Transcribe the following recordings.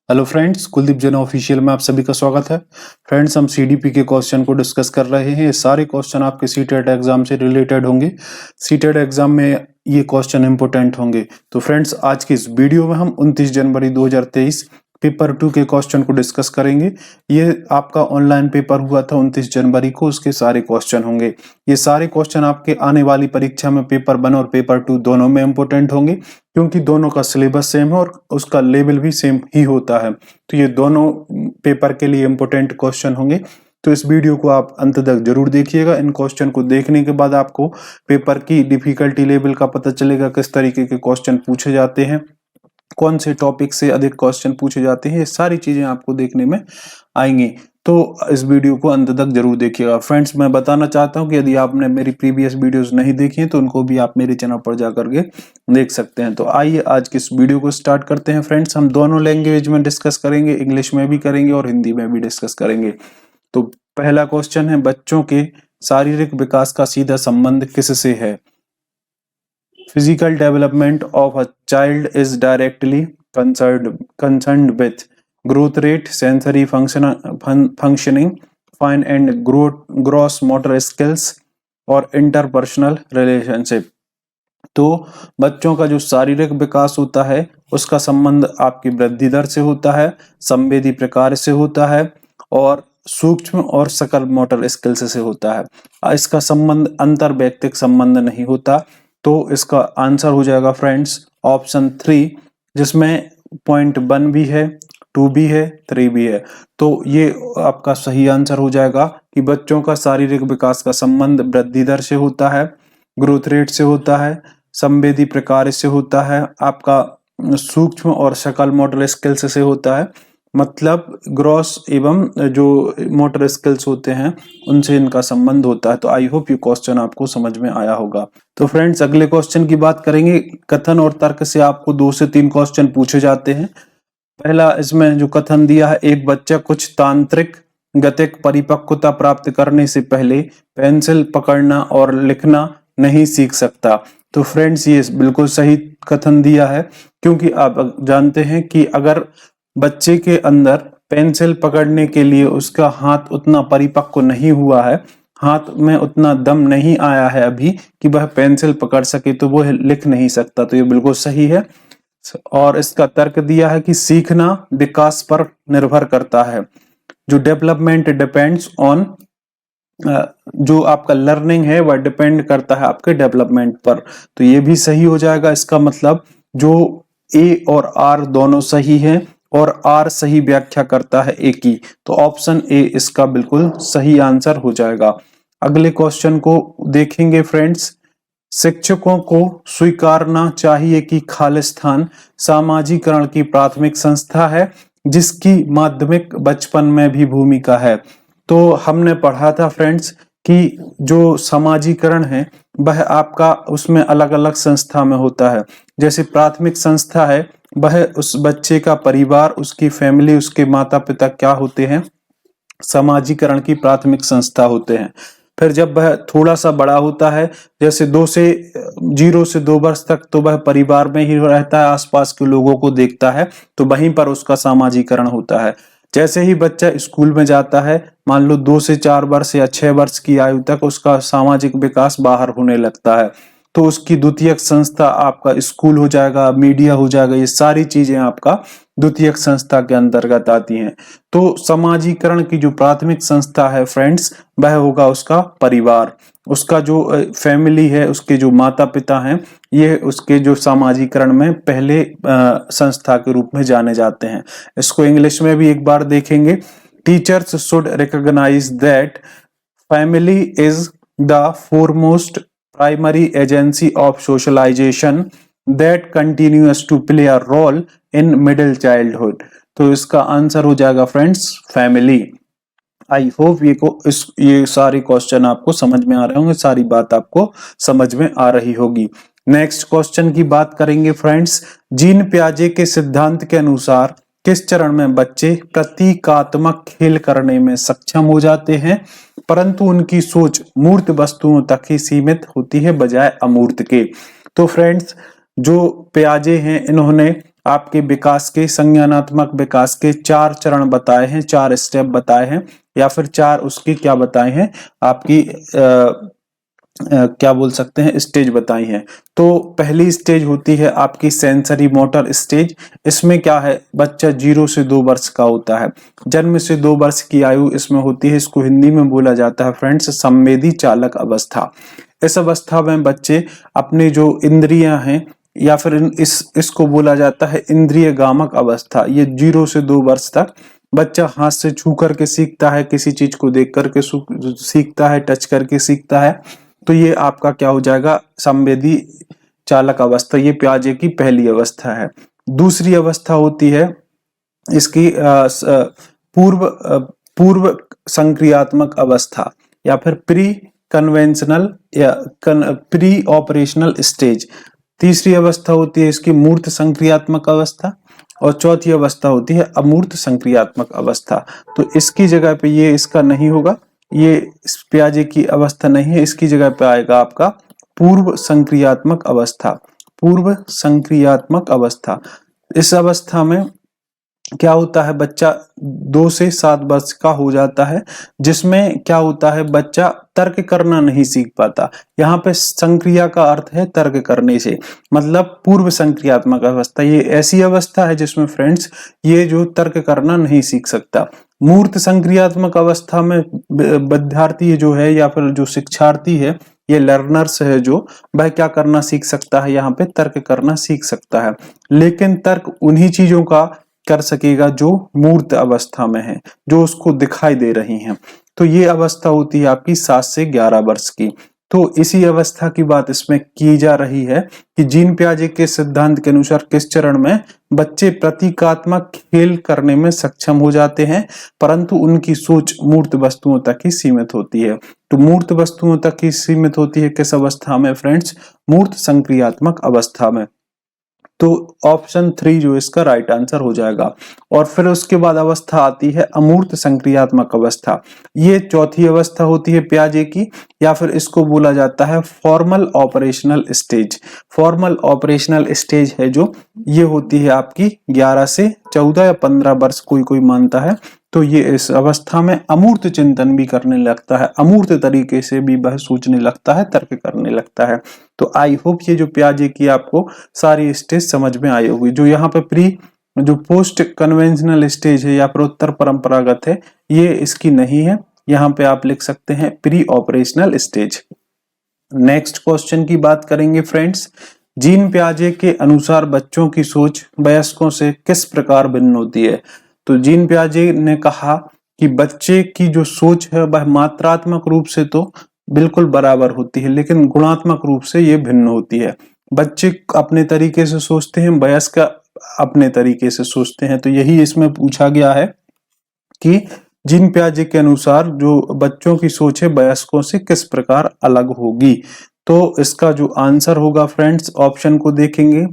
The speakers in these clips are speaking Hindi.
Hello friends, Kuldeep Jain official में आप सभी का स्वागत है। फ्रेंड्स, हम सीडीपी के क्वेश्चन को डिस्कस कर रहे हैं। ये सारे क्वेश्चन आपके सीटेट एग्जाम से रिलेटेड होंगे। सीटेट एग्जाम में ये क्वेश्चन इंपोर्टेंट होंगे। तो फ्रेंड्स, आज की इस वीडियो में हम 29 जनवरी 2023 पेपर 2 के क्वेश्चन को डिस्कस करेंगे। ये आपका ऑनलाइन पेपर हुआ था 29 जनवरी को, उसके सारे क्वेश्चन होंगे। ये सारे क्वेश्चन आपके आने वाली परीक्षा में पेपर 1 और पेपर 2 दोनों में इंपोर्टेंट होंगे, क्योंकि दोनों का सिलेबस सेम है और उसका लेवल भी सेम ही होता है। तो ये दोनों पेपर के लिए इंपोर्टेंट क्वेश्चन होंगे। तो इस वीडियो को आप अंत तक जरूर देखिएगा। इन क्वेश्चन को देखने के बाद आपको पेपर की डिफिकल्टी लेवल का पता चलेगा, किस तरीके के क्वेश्चन पूछे जाते हैं, कौन से टॉपिक से अधिक क्वेश्चन पूछे जाते हैं, ये सारी चीजें आपको देखने में आएंगी। तो इस वीडियो को अंत तक जरूर देखिएगा। फ्रेंड्स, मैं बताना चाहता हूं कि यदि आपने मेरी प्रीवियस वीडियोस नहीं देखी हैं तो उनको भी आप मेरे चैनल पर जाकर के देख सकते हैं। तो आइए आज की इस वीडियो को स्टार्ट करते हैं। फ्रेंड्स, हम दोनों लैंग्वेज में डिस्कस करेंगे, इंग्लिश में भी करेंगे और हिंदी में भी डिस्कस करेंगे। तो पहला क्वेश्चन है, बच्चों के शारीरिक विकास का सीधा संबंध किससे है? Physical development of a child is directly concerned with growth rate, sensory functioning, fine and gross motor skills और interpersonal relationship। तो बच्चों का जो शारीरिक विकास होता है उसका संबंध आपकी वृद्धि दर से होता है, संवेदी प्रकार से होता है और सूक्ष्म और सकल मोटर स्किल्स से होता है। इसका संबंध अंतर वैयक्तिक संबंध नहीं होता। तो इसका आंसर हो जाएगा फ्रेंड्स ऑप्शन 3, जिसमें पॉइंट 1 भी है, 2 भी है, 3 भी है। तो ये आपका सही आंसर हो जाएगा कि बच्चों का शारीरिक विकास का संबंध वृद्धि दर से होता है, ग्रोथ रेट से होता है, संवेदी प्रकार से होता है, आपका सूक्ष्म और सकल मोटर स्किल्स से होता है। मतलब ग्रॉस एवं जो मोटर स्किल्स होते हैं उनसे इनका संबंध होता है। तो आई होप ये क्वेश्चन आपको समझ में आया होगा। तो फ्रेंड्स, अगले क्वेश्चन की बात करेंगे। कथन और तर्क से आपको 2 से 3 क्वेश्चन पूछे जाते हैं। पहला इसमें जो कथन दिया है, एक बच्चा कुछ तांत्रिक गतिक परिपक्वता प्राप्त करने से पहले पेंसिल पकड़ना और लिखना नहीं सीख सकता। तो फ्रेंड्स, ये बिल्कुल सही कथन दिया है, क्योंकि आप जानते हैं कि अगर बच्चे के अंदर पेंसिल पकड़ने के लिए उसका हाथ उतना परिपक्व नहीं हुआ है, हाथ में उतना दम नहीं आया है अभी कि वह पेंसिल पकड़ सके, तो वो लिख नहीं सकता। तो ये बिल्कुल सही है। और इसका तर्क दिया है कि सीखना विकास पर निर्भर करता है। जो डेवलपमेंट डिपेंड्स ऑन, जो आपका लर्निंग है वह डिपेंड करता है आपके डेवलपमेंट पर। तो ये भी सही हो जाएगा। इसका मतलब जो ए और आर दोनों सही है और आर सही व्याख्या करता है ए की। तो ऑप्शन ए इसका बिल्कुल सही आंसर हो जाएगा। अगले क्वेश्चन को देखेंगे फ्रेंड्स। शिक्षकों को स्वीकारना चाहिए कि खालिस्तान सामाजिकरण की प्राथमिक संस्था है, जिसकी माध्यमिक बचपन में भी भूमिका है। तो हमने पढ़ा था फ्रेंड्स कि जो समाजीकरण है वह आपका उसमें अलग अलग संस्था में होता है। जैसे प्राथमिक संस्था है वह उस बच्चे का परिवार, उसकी फैमिली, उसके माता पिता क्या होते हैं, समाजीकरण की प्राथमिक संस्था होते हैं। फिर जब वह थोड़ा सा बड़ा होता है, जैसे 0 से 2 वर्ष तक, तो वह परिवार में ही रहता है, आसपास के लोगों को देखता है, तो वहीं पर उसका समाजीकरण होता है। जैसे ही बच्चा स्कूल में जाता है, मान लो 2 से 4 वर्ष या 6 वर्ष की आयु तक, उसका सामाजिक विकास बाहर होने लगता है। तो उसकी द्वितीयक संस्था आपका स्कूल हो जाएगा, मीडिया हो जाएगा, ये सारी चीजें आपका द्वितीयक संस्था के अंतर्गत आती हैं। तो समाजीकरण की जो प्राथमिक संस्था है फ्रेंड्स, वह होगा उसका परिवार, उसका जो फैमिली है, उसके जो माता पिता हैं, ये उसके जो समाजीकरण में पहले संस्था के रूप में जाने जाते हैं। इसको इंग्लिश में भी एक बार देखेंगे। Teachers should recognise that family is the foremost primary agency of socialization that continues to play a role in middle childhood। तो इसका आंसर हो जाएगा फ्रेंड्स फैमिली। आई होप ये सारे क्वेश्चन आपको समझ में आ रहे होंगे, सारी बात आपको समझ में आ रही होगी। नेक्स्ट क्वेश्चन की बात करेंगे फ्रेंड्स। जीन पियाजे के सिद्धांत के अनुसार किस चरण में बच्चे प्रतीकात्मक खेल करने में सक्षम हो जाते हैं, परंतु उनकी सोच मूर्त वस्तुओं तक ही सीमित होती है बजाय अमूर्त के? तो फ्रेंड्स, जो पियाजे हैं इन्होंने आपके विकास के, संज्ञानात्मक विकास के 4 चरण बताए हैं, 4 स्टेप बताए हैं, या फिर 4 उसके क्या बताए हैं, आपकी क्या बोल सकते हैं, स्टेज बताई हैं। तो पहली स्टेज होती है आपकी सेंसरी मोटर स्टेज। इसमें क्या है, बच्चा 0 से 2 वर्ष का होता है, जन्म से 2 वर्ष की आयु इसमें होती है। इसको हिंदी में बोला जाता है फ्रेंड्स संवेदी चालक अवस्था। इस अवस्था में बच्चे अपने जो इंद्रियां हैं, या फिर इसको बोला जाता है इंद्रिय गामक अवस्था। ये 0 से 2 वर्ष तक बच्चा हाथ से छू करके सीखता है, किसी चीज को देख करके सीखता है, टच करके सीखता है। तो ये आपका क्या हो जाएगा, संवेदी चालक अवस्था। ये प्याजे की पहली अवस्था है। दूसरी अवस्था होती है इसकी पूर्व संक्रियात्मक अवस्था, या फिर प्री कन्वेंशनल या प्री ऑपरेशनल स्टेज। तीसरी अवस्था होती है इसकी मूर्त संक्रियात्मक अवस्था, और चौथी अवस्था होती है अमूर्त संक्रियात्मक अवस्था। तो इसकी जगह पे ये इसका नहीं होगा, ये प्याजे की अवस्था नहीं है, इसकी जगह पे आएगा आपका पूर्व संक्रियात्मक अवस्था। पूर्व संक्रियात्मक अवस्था, इस अवस्था में क्या होता है, बच्चा 2 से 7 वर्ष का हो जाता है, जिसमें क्या होता है, बच्चा तर्क करना नहीं सीख पाता। यहाँ पे संक्रिया का अर्थ है तर्क करने से, मतलब पूर्व संक्रियात्मक अवस्था। ये ऐसी अवस्था है जिसमें फ्रेंड्स ये जो तर्क करना नहीं सीख सकता। मूर्त संक्रियात्मक अवस्था में विद्यार्थी जो है, या फिर जो शिक्षार्थी है, ये लर्नर्स है, जो वह क्या करना सीख सकता है, यहाँ पे तर्क करना सीख सकता है। लेकिन तर्क उन्हीं चीजों का कर सकेगा जो मूर्त अवस्था में है, जो उसको दिखाई दे रही हैं। तो ये अवस्था होती है आपकी 7 से 11 वर्ष की। तो इसी अवस्था की बात इसमें की जा रही है कि जीन पियाजे के सिद्धांत के अनुसार किस चरण में बच्चे प्रतीकात्मक खेल करने में सक्षम हो जाते हैं, परंतु उनकी सोच मूर्त वस्तुओं तक ही सीमित होती है। तो मूर्त वस्तुओं तक ही सीमित होती है किस अवस्था में फ्रेंड्स, मूर्त संक्रियात्मक अवस्था में। तो ऑप्शन 3 जो इसका राइट आंसर हो जाएगा। और फिर उसके बाद अवस्था आती है अमूर्त संक्रियात्मक अवस्था। ये चौथी अवस्था होती है पियाजे की, या फिर इसको बोला जाता है formal operational stage. Formal operational stage है जो, ये होती है आपकी 11 से 14 या 15 वर्ष कोई कोई मानता है। तो ये इस अवस्था में अमूर्त चिंतन भी करने लगता है, अमूर्त तरीके से भी वह सोचने लगता है, तर्क करने लगता है। तो आई होप ये जो पियाजे की आपको सारी स्टेज समझ में आई होगी। जो यहाँ पे जो पोस्ट कन्वेंशनल स्टेज है या फिर उत्तर परंपरागत है, ये इसकी नहीं है। यहाँ पे आप लिख सकते हैं pre operational stage. Next question की बात करेंगे फ्रेंड्स। जीन पियाजे के अनुसार बच्चों की सोच वयस्कों से किस प्रकार भिन्न होती है। तो जीन पियाजे ने कहा कि बच्चे की जो सोच है वह मात्रात्मक रूप से तो बिल्कुल बराबर होती है, लेकिन गुणात्मक रूप से ये भिन्न होती है। बच्चे अपने तरीके से सोचते हैं, वयस्क अपने तरीके से सोचते हैं। तो यही इसमें पूछा गया है कि जीन पियाजे के अनुसार जो बच्चों की सोच है वयस्कों से किस प्रकार अलग होगी। तो इसका जो आंसर होगा फ्रेंड्स, ऑप्शन को देखेंगे,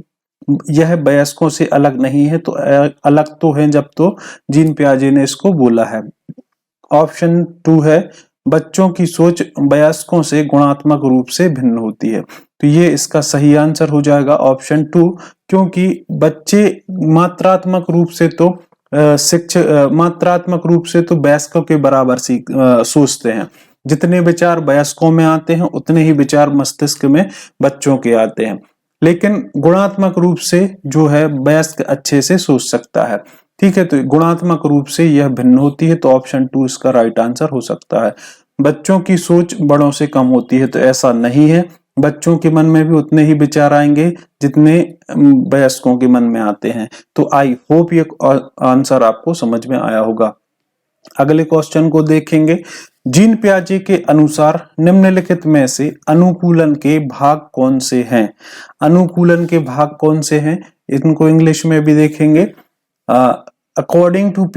यह वयस्कों से अलग नहीं है। तो अलग तो है जब तो जीन पियाजे ने इसको बोला है। ऑप्शन 2 है बच्चों की सोच वयस्कों से गुणात्मक रूप से भिन्न होती है। तो ये इसका सही आंसर हो जाएगा ऑप्शन 2, क्योंकि बच्चे मात्रात्मक रूप से तो मात्रात्मक रूप से तो वयस्कों के बराबर सोचते हैं। जितने विचार वयस्कों में आते हैं उतने ही विचार मस्तिष्क में बच्चों के आते हैं, लेकिन गुणात्मक रूप से जो है वयस्क अच्छे से सोच सकता है। ठीक है, तो गुणात्मक रूप से यह भिन्न होती है। तो ऑप्शन 2 इसका राइट आंसर हो सकता है। बच्चों की सोच बड़ों से कम होती है, तो ऐसा नहीं है। बच्चों के मन में भी उतने ही विचार आएंगे जितने वयस्कों के मन में आते हैं। तो आई होप ये आंसर आपको समझ में आया होगा। अगले क्वेश्चन को देखेंगे। जीन पियाजे के अनुसार निम्नलिखित में से अनुकूलन के भाग कौन से हैं। अनुकूलन के भाग कौन से हैं, इनको इंग्लिश में भी देखेंगे। अकॉर्डिंग टू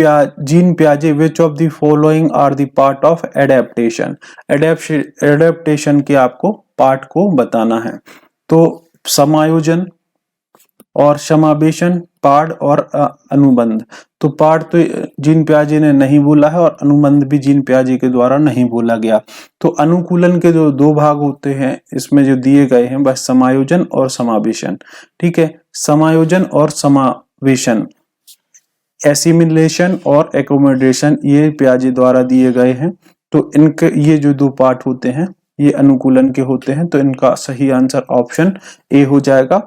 जीन पियाजे which of the following are the part of adaptation. Adaptation के आपको पार्ट को बताना है। तो समायोजन और समावेशन, पाठ और अनुबंध। तो पाठ तो जीन पियाजे ने नहीं बोला है और अनुबंध भी जीन पियाजे के द्वारा नहीं बोला गया। तो अनुकूलन के जो 2 भाग होते हैं इसमें जो दिए गए हैं वह समायोजन और समावेशन। ठीक है, समायोजन और एकोमोडेशन, एसिमिलेशन और एकोमोडेशन ये पियाजे द्वारा दिए गए हैं। तो इनके ये जो दो पार्ट होते हैं ये अनुकूलन के होते हैं, तो इनका सही आंसर ऑप्शन ए हो जाएगा,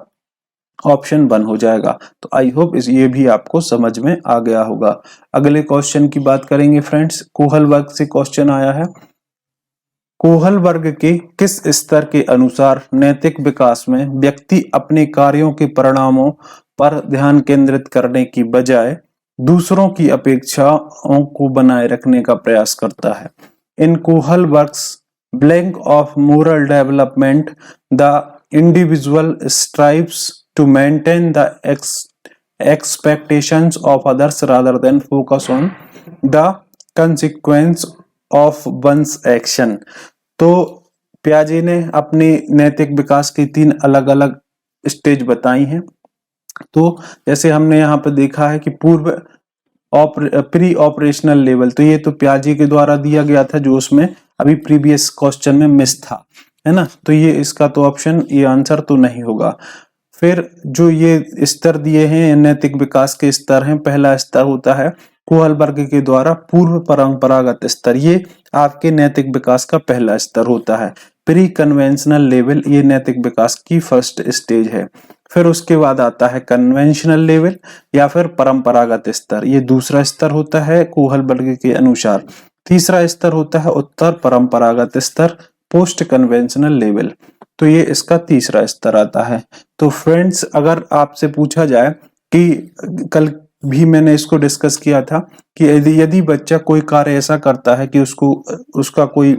ऑप्शन 1 हो जाएगा। तो आई होप ये भी आपको समझ में आ गया होगा। अगले क्वेश्चन की बात करेंगे फ्रेंड्स। कोहल वर्ग से क्वेश्चन आया है। कोहल वर्ग के किस स्तर के अनुसार नैतिक विकास में व्यक्ति अपने कार्यों के परिणामों पर ध्यान केंद्रित करने की बजाय दूसरों की अपेक्षाओं को बनाए रखने का प्रयास करता है? In Kohlberg's blank of moral development the individual strives to maintain the expectations of others rather than focus on the consequence of one's action। तो पियाजे ने अपने नैतिक विकास की 3 अलग अलग स्टेज बताई हैं। तो जैसे हमने यहाँ पर देखा है कि पूर्व प्री ऑपरेशनल लेवल, तो ये तो पियाजे के द्वारा दिया गया था जो उसमें अभी प्रीवियस क्वेश्चन में मिस था, है ना। तो ये इसका तो ऑप्शन ये आंसर तो नहीं होगा। फिर जो ये स्तर दिए हैं नैतिक विकास के स्तर हैं, पहला स्तर होता है कोहल वर्ग के द्वारा पूर्व परंपरागत स्तर, ये आपके नैतिक विकास का पहला स्तर होता है। प्री कन्वेंशनल लेवल ये नैतिक विकास की फर्स्ट स्टेज है। फिर उसके बाद आता है कन्वेंशनल लेवल या फिर परंपरागत स्तर, ये दूसरा स्तर होता है कोहल वर्ग के अनुसार। तीसरा स्तर होता है उत्तर परंपरागत स्तर, पोस्ट कन्वेंशनल लेवल, तो ये इसका तीसरा स्तर आता है। तो फ्रेंड्स अगर आपसे पूछा जाए कि कल भी मैंने इसको डिस्कस किया था कि यदि बच्चा कोई कार्य ऐसा करता है कि उसका कोई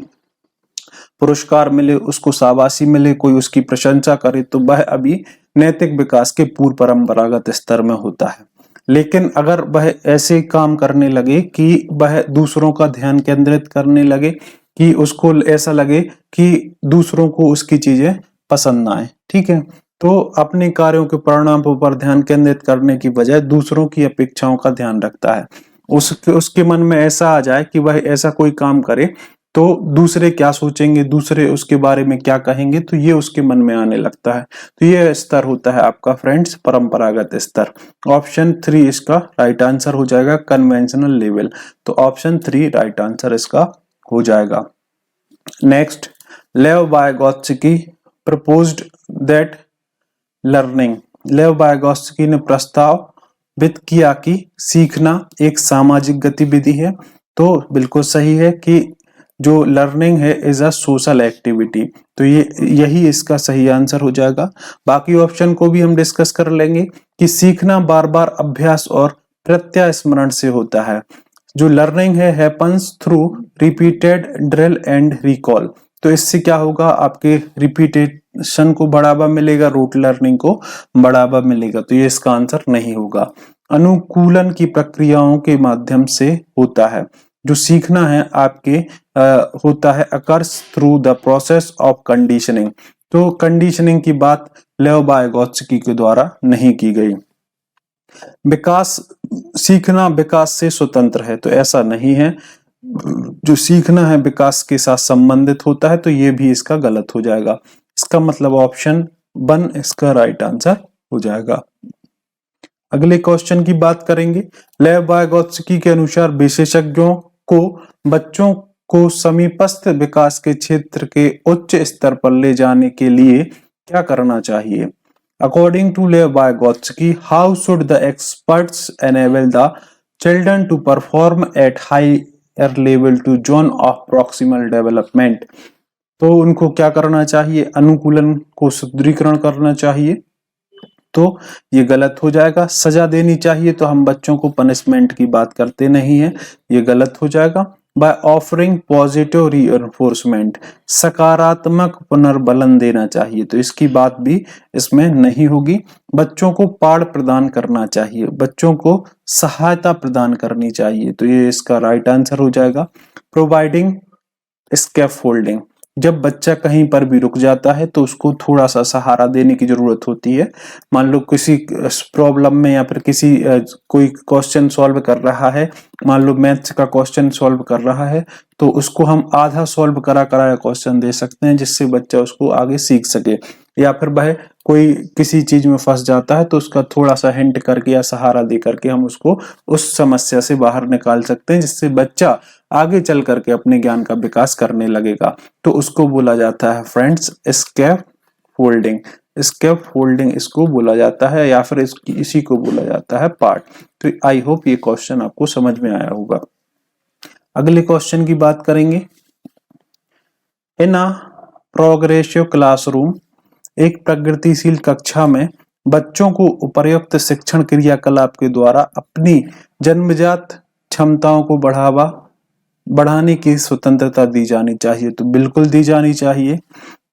पुरस्कार मिले, उसको शाबाशी मिले, कोई उसकी प्रशंसा करे, तो वह अभी नैतिक विकास के पूर्व परंपरागत स्तर में होता है। लेकिन अगर वह ऐसे काम करने लगे कि वह दूसरों का ध्यान केंद्रित करने लगे, कि उसको ऐसा लगे कि दूसरों को उसकी चीजें पसंद ना आए, ठीक है, तो अपने कार्यों के परिणामों पर ध्यान केंद्रित करने की बजाय दूसरों की अपेक्षाओं का ध्यान रखता है, उसके मन में ऐसा आ जाए कि वह ऐसा कोई काम करे तो दूसरे क्या सोचेंगे, दूसरे उसके बारे में क्या कहेंगे, तो ये उसके मन में आने लगता है। तो ये स्तर होता है आपका फ्रेंड्स परंपरागत स्तर। ऑप्शन 3 इसका राइट आंसर हो जाएगा, कन्वेंशनल लेवल। तो ऑप्शन 3 राइट आंसर इसका हो जाएगा। नेक्स्ट, लेव वाइगोत्स्की प्रपोज्ड दैट लर्निंग, लेव वाइगोत्स्की ने प्रस्तावित किया कि सीखना एक सामाजिक गतिविधि है। तो बिल्कुल सही है कि जो लर्निंग है इज अ सोशल एक्टिविटी, तो यही इसका सही आंसर हो जाएगा। बाकी ऑप्शन को भी हम डिस्कस कर लेंगे कि सीखना बार बार अभ्यास और प्रत्यास्मरण से होता है। जो लर्निंग है happens through repeated drill and recall, तो इससे क्या होगा, आपके रिपीटेशन को बढ़ावा मिलेगा, रूट लर्निंग को बढ़ावा मिलेगा, तो ये इसका आंसर नहीं होगा। अनुकूलन की प्रक्रियाओं के माध्यम से होता है। जो सीखना है आपके होता है occurs through the process of conditioning, तो कंडीशनिंग की बात लेव वाइगोत्स्की के द्वारा नहीं की गई। विकास, सीखना विकास से स्वतंत्र है, तो ऐसा नहीं है। जो सीखना है विकास के साथ संबंधित होता है, तो ये भी इसका गलत हो जाएगा। इसका मतलब ऑप्शन 1 इसका राइट आंसर हो जाएगा। अगले क्वेश्चन की बात करेंगे। लेव वाइगोत्स्की के अनुसार विशेषज्ञों को बच्चों को समीपस्थ विकास के क्षेत्र के उच्च स्तर पर ले जाने के लिए क्या करना चाहिए? According to Lev Vygotsky, how should the experts enable the children to perform at higher level to zone of proximal development? तो उनको क्या करना चाहिए? अनुकूलन को सुदृढ़ीकरण करना चाहिए, तो ये गलत हो जाएगा। सजा देनी चाहिए, तो हम बच्चों को पनिशमेंट की बात करते नहीं है, ये गलत हो जाएगा। बाय ऑफरिंग पॉजिटिव रीइंफोर्समेंट, सकारात्मक पुनर्बलन देना चाहिए, तो इसकी बात भी इसमें नहीं होगी। बच्चों को पाठ प्रदान करना चाहिए, बच्चों को सहायता प्रदान करनी चाहिए, तो ये इसका राइट आंसर हो जाएगा। प्रोवाइडिंग स्कैफोल्डिंग, जब बच्चा कहीं पर भी रुक जाता है तो उसको थोड़ा सा सहारा देने की जरूरत होती है। मान लो किसी प्रॉब्लम में या फिर किसी कोई क्वेश्चन सॉल्व कर रहा है, मान लो मैथ्स का क्वेश्चन सॉल्व कर रहा है, तो उसको हम आधा सॉल्व कराया क्वेश्चन दे सकते हैं जिससे बच्चा उसको आगे सीख सके। या फिर वह कोई किसी चीज में फंस जाता है तो उसका थोड़ा सा हिंट करके या सहारा दे करके हम उसको उस समस्या से बाहर निकाल सकते हैं, जिससे बच्चा आगे चल करके अपने ज्ञान का विकास करने लगेगा। तो उसको बोला जाता है फ्रेंड्स स्कैफ फोल्डिंग। स्कैफ फोल्डिंग इसको बोला जाता है, या फिर इसी को बोला जाता है पार्ट। तो आई होप ये क्वेश्चन आपको समझ में आया होगा। अगले क्वेश्चन की बात करेंगे। इन अ प्रोग्रेसिव क्लासरूम, एक प्रगतिशील कक्षा में बच्चों को उपर्युक्त शिक्षण क्रियाकलाप के द्वारा अपनी जन्मजात क्षमताओं को बढ़ाने की स्वतंत्रता दी जानी चाहिए। तो बिल्कुल दी जानी चाहिए।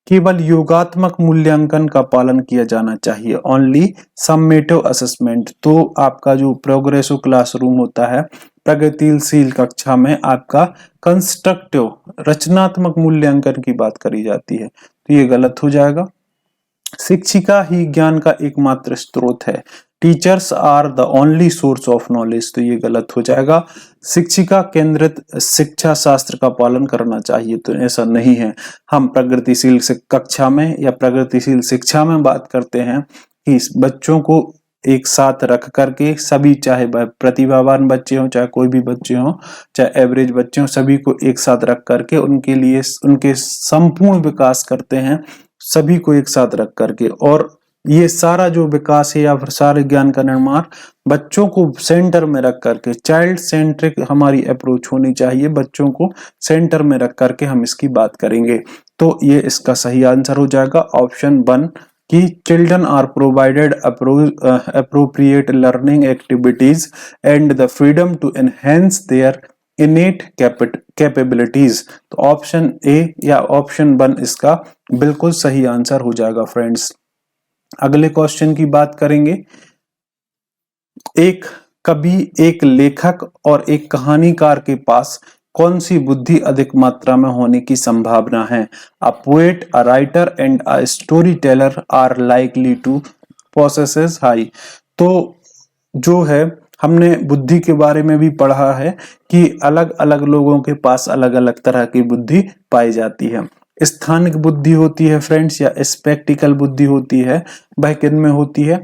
केवल योगात्मक मूल्यांकन का पालन किया जाना चाहिए, ओनली सम्मेटिव असेसमेंट। तो आपका जो प्रोग्रेसिव क्लासरूम होता है, प्रगतिशील कक्षा में आपका कंस्ट्रक्टिव रचनात्मक मूल्यांकन की बात करी जाती है, तो ये गलत हो जाएगा। शिक्षिका ही ज्ञान का एकमात्र स्रोत है, teachers are the only source of knowledge. तो ये गलत हो जाएगा। शिक्षिका केंद्रित शिक्षा शास्त्र का पालन करना चाहिए, तो ऐसा नहीं है। हम प्रगतिशील कक्षा में या प्रगतिशील शिक्षा में बात करते हैं कि बच्चों को एक साथ रख करके सभी, चाहे प्रतिभावान बच्चे हों, चाहे कोई भी बच्चे हों, चाहे एवरेज बच्चे हों, सभी को एक साथ रख करके उनके लिए उनके संपूर्ण विकास करते हैं, सभी को एक साथ रख करके। और ये सारा जो विकास है या फिर सारे ज्ञान का निर्माण बच्चों को सेंटर में रख करके, चाइल्ड सेंट्रिक हमारी अप्रोच होनी चाहिए, बच्चों को सेंटर में रख करके हम इसकी बात करेंगे। तो ये इसका सही आंसर हो जाएगा ऑप्शन 1 कि children are provided appropriate learning activities and the freedom to enhance their innate capabilities। तो ऑप्शन ए या ऑप्शन 1 इसका बिल्कुल सही आंसर हो जाएगा फ्रेंड्स। अगले क्वेश्चन की बात करेंगे। एक कवि, एक लेखक और एक कहानीकार के पास कौन सी बुद्धि अधिक मात्रा में होने की संभावना है? A poet, a writer and a storyteller are likely to possess high. तो जो है, हमने बुद्धि के बारे में भी पढ़ा है कि अलग अलग लोगों के पास अलग अलग तरह की बुद्धि पाई जाती है। स्थानिक बुद्धि होती है फ्रेंड्स, या स्पेक्टिकल बुद्धि होती है, वह किन में होती है?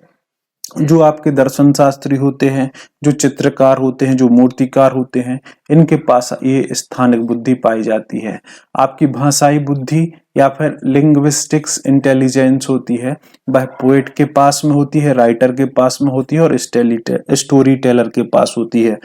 जो आपके दर्शन शास्त्री होते हैं, जो चित्रकार होते हैं, जो मूर्तिकार होते हैं, इनके पास ये स्थानिक बुद्धि पाई जाती है। आपकी भाषाई बुद्धि या फिर लिंग्विस्टिक्स इंटेलिजेंस होती है, वह पोएट के पास में होती है, राइटर के पास में होती है और स्टोरी टेलर के पास होती है।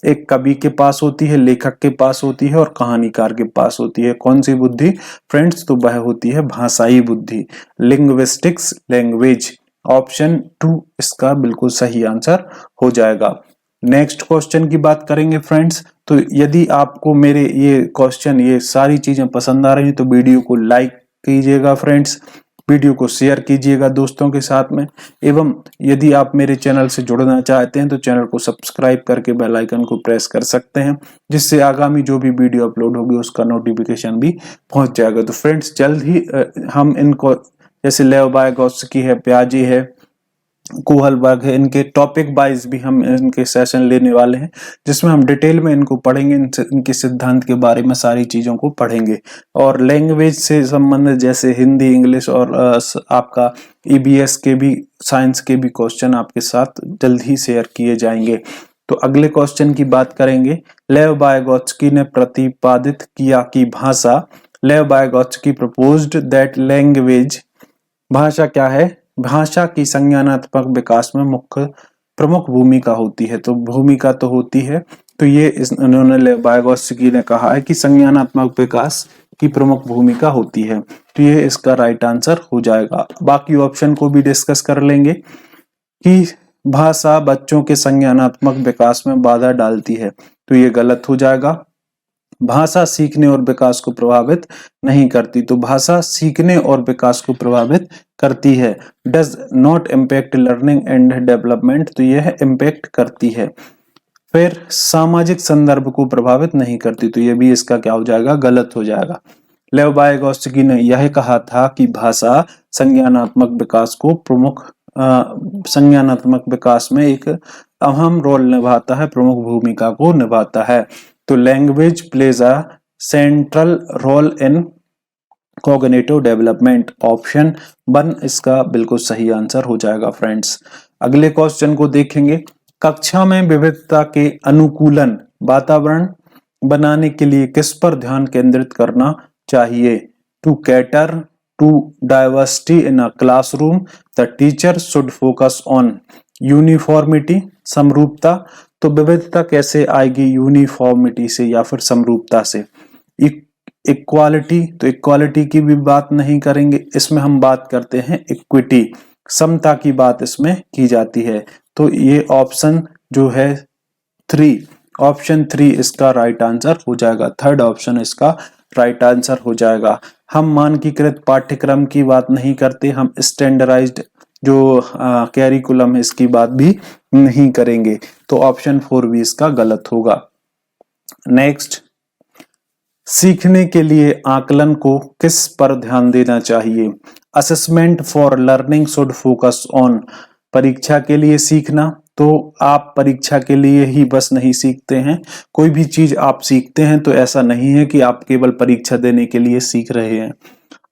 एक कवि के पास होती है, लेखक के पास होती है और कहानीकार के पास होती है। कौन सी बुद्धि फ्रेंड्स? तो वह होती है भाषाई बुद्धि, लिंग्विस्टिक्स, लैंग्वेज। ऑप्शन 2 इसका बिल्कुल सही आंसर हो जाएगा। नेक्स्ट क्वेश्चन की बात करेंगे फ्रेंड्स। तो यदि आपको मेरे ये क्वेश्चन, ये सारी चीजें पसंद आ रही हैं तो वीडियो को लाइक कीजिएगा फ्रेंड्स, वीडियो को शेयर कीजिएगा दोस्तों के साथ में, एवं यदि आप मेरे चैनल से जुड़ना चाहते हैं तो चैनल को सब्सक्राइब करके बेल आइकन को प्रेस कर सकते हैं, जिससे आगामी जो भी वीडियो अपलोड होगी उसका नोटिफिकेशन भी पहुंच जाएगा। तो फ्रेंड्स जल्द ही हम इनको, जैसे लेव वायगोत्स्की है, प्याजी है, कोहलबर्ग है, इनके टॉपिक वाइज भी हम इनके सेशन लेने वाले हैं, जिसमें हम डिटेल में इनको पढ़ेंगे, इनके सिद्धांत के बारे में सारी चीजों को पढ़ेंगे। और लैंग्वेज से संबंधित जैसे हिंदी, इंग्लिश और आपका ईबीएस के भी, साइंस के भी क्वेश्चन आपके साथ जल्द ही शेयर किए जाएंगे। तो अगले क्वेश्चन की बात करेंगे। लेव वायगोत्स्की ने प्रतिपादित किया कि भाषा, लेव वायगोत्स्की प्रपोज्ड दैट लैंग्वेज, भाषा क्या है? भाषा की संज्ञानात्मक विकास में प्रमुख भूमिका होती है। तो भूमिका तो होती है, तो ये इन्होंने वायगोत्स्की ने कहा है कि संज्ञानात्मक विकास की प्रमुख भूमिका होती है, तो ये इसका राइट आंसर हो जाएगा। बाकी ऑप्शन को भी डिस्कस कर लेंगे कि भाषा बच्चों के संज्ञानात्मक विकास में बाधा डालती है, तो ये गलत हो जाएगा। भाषा सीखने और विकास को प्रभावित नहीं करती, तो भाषा सीखने और विकास को प्रभावित करती है। Does not impact learning and development, तो यह इम्पैक्ट करती है। फिर सामाजिक संदर्भ को प्रभावित नहीं करती, तो यह भी इसका क्या हो जाएगा? गलत हो जाएगा। लेव वायगोत्स्की ने यह कहा था कि भाषा संज्ञानात्मक विकास को संज्ञानात्मक विकास में एक अहम रोल निभाता है, प्रमुख भूमिका को निभाता है। तो language plays a central role in cognitive development. Option 1 इसका बिल्कुल सही आंसर हो जाएगा फ्रेंड्स। अगले क्वेश्चन को देखेंगे। कक्षा में विविधता के अनुकूलन वातावरण बनाने के लिए किस पर ध्यान केंद्रित करना चाहिए? To cater to diversity in a classroom, the teacher should focus on uniformity, समरूपता। तो विविधता कैसे आएगी? यूनिफॉर्मिटी से या फिर समरूपता से। इक्वालिटी, तो इक्वालिटी की भी बात नहीं करेंगे, इसमें हम बात करते हैं इक्विटी, समता की बात इसमें की जाती है। तो ये ऑप्शन जो है 3, ऑप्शन 3 इसका राइट आंसर हो जाएगा। थर्ड ऑप्शन इसका राइट आंसर हो जाएगा। हम मानकीकृत पाठ्यक्रम की बात नहीं करते, हम स्टैंडर्डाइज्ड जो कैरिकुलम है इसकी बात भी नहीं करेंगे। तो ऑप्शन 4 भी इसका गलत होगा। नेक्स्ट, सीखने के लिए आकलन को किस पर ध्यान देना चाहिए? Assessment for learning should focus on, परीक्षा के लिए सीखना, तो आप परीक्षा के लिए ही बस नहीं सीखते हैं, कोई भी चीज आप सीखते हैं तो ऐसा नहीं है कि आप केवल परीक्षा देने के लिए सीख रहे हैं।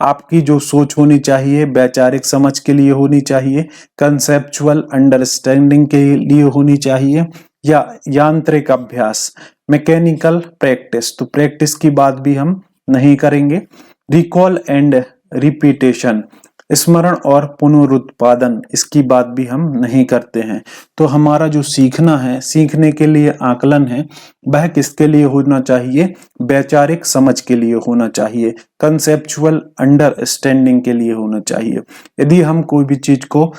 आपकी जो सोच होनी चाहिए वैचारिक समझ के लिए होनी चाहिए, कंसेप्चुअल अंडरस्टैंडिंग के लिए होनी चाहिए, या यांत्रिक अभ्यास, मैकेनिकल प्रैक्टिस। तो प्रैक्टिस की बात भी हम नहीं करेंगे। रिकॉल एंड रिपीटेशन, स्मरण और पुनरुत्पादन, इसकी बात भी हम नहीं करते हैं। तो हमारा जो सीखना है, सीखने के लिए आकलन है, वह किसके लिए होना चाहिए? वैचारिक समझ के लिए होना चाहिए, कंसेप्चुअल अंडरस्टैंडिंग के लिए होना चाहिए। यदि हम कोई भी चीज को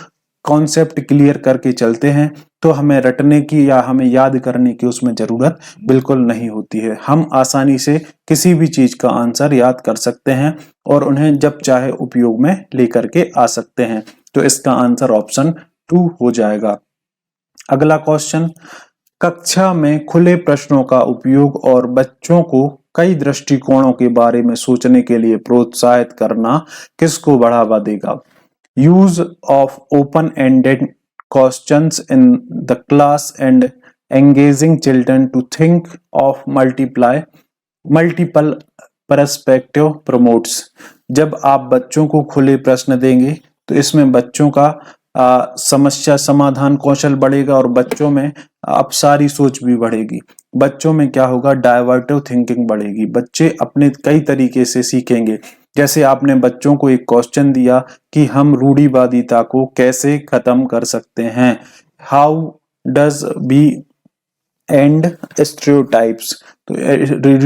कॉन्सेप्ट क्लियर करके चलते हैं तो हमें रटने की या हमें याद करने की उसमें जरूरत बिल्कुल नहीं होती है। हम आसानी से किसी भी चीज का आंसर याद कर सकते हैं और उन्हें जब चाहे उपयोग में लेकर के आ सकते हैं। तो इसका आंसर ऑप्शन 2 हो जाएगा। अगला क्वेश्चन, कक्षा में खुले प्रश्नों का उपयोग और बच्चों को कई दृष्टिकोणों के बारे में सोचने के लिए प्रोत्साहित करना किसको बढ़ावा देगा? Use of open ended questions in the class and engaging children to think of multiple perspective promotes। जब आप बच्चों को खुले प्रश्न देंगे तो इसमें बच्चों का समस्या समाधान कौशल बढ़ेगा और बच्चों में अपसारी सोच भी बढ़ेगी। बच्चों में क्या होगा? डाइवर्टिव थिंकिंग बढ़ेगी। बच्चे अपने कई तरीके से सीखेंगे। जैसे आपने बच्चों को एक क्वेश्चन दिया कि हम रूढ़िवादिता को कैसे खत्म कर सकते हैं, how does be end stereotypes, तो